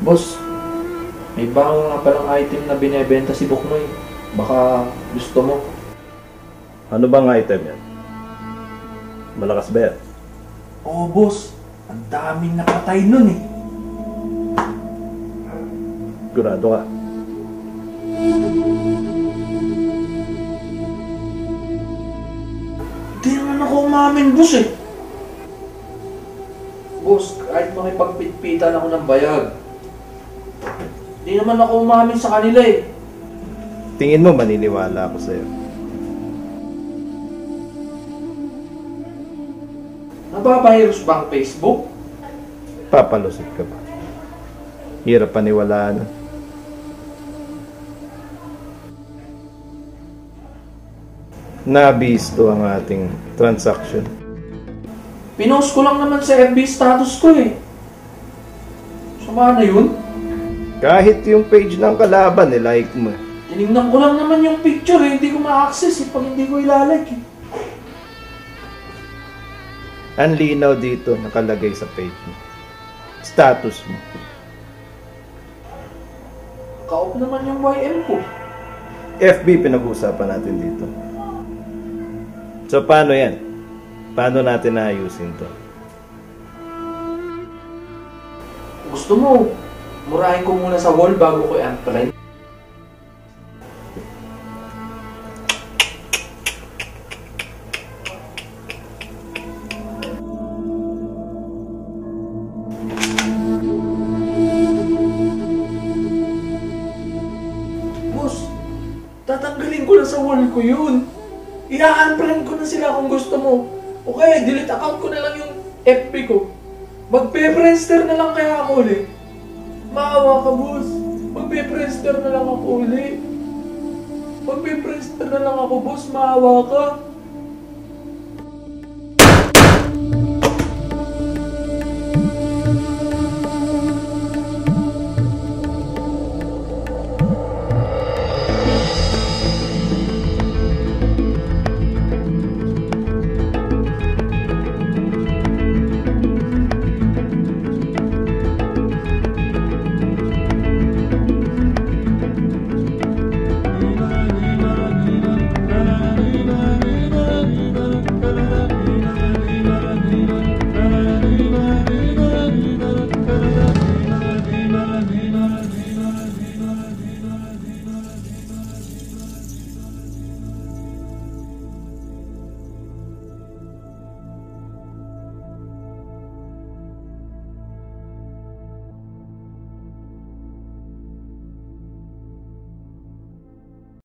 Boss, may bago nga palang item na binebenta si Buknoy. Baka gusto mo. Ano bang item yan? Malakas ba yan? Oo, boss. Ang daming nakatay nun eh. Sigurado ka? Hindi naman ako umamin, boss eh. Boss, kahit makipagpitpitan ako ng bayag, hindi naman ako umamin sa kanila eh. Tingin mo maniniwala ako sa'yo? Napapahiros ba ang Facebook? Papalusot ka pa. Hirap paniwalaan. Nabisto ang ating transaction. Pinost ko lang naman sa FB status ko eh. Sama na yun? Kahit yung page ng kalaban, like mo. Tinignan ko lang naman yung picture eh. Hindi ko ma-access eh pag hindi ko ilalike eh. Ang linaw dito nakalagay sa page mo. Status mo. Kaop naman yung YM ko. FB pinag-uusapan natin dito. So paano yan? Paano natin naayusin to? Gusto mo, murahin ko muna sa wall bago ko i-unfriend. Boss, tatanggalin ko na sa wall ko yun. I-unfriend ko na sila kung gusto mo. O kaya, delete account ko na lang yung FB ko. Magpe-friendster na lang kaya ako ulit. Maawa ka, boss. Magpe-friendster na lang ako ulit. Magpe-friendster na lang ako, boss. Maawa ka.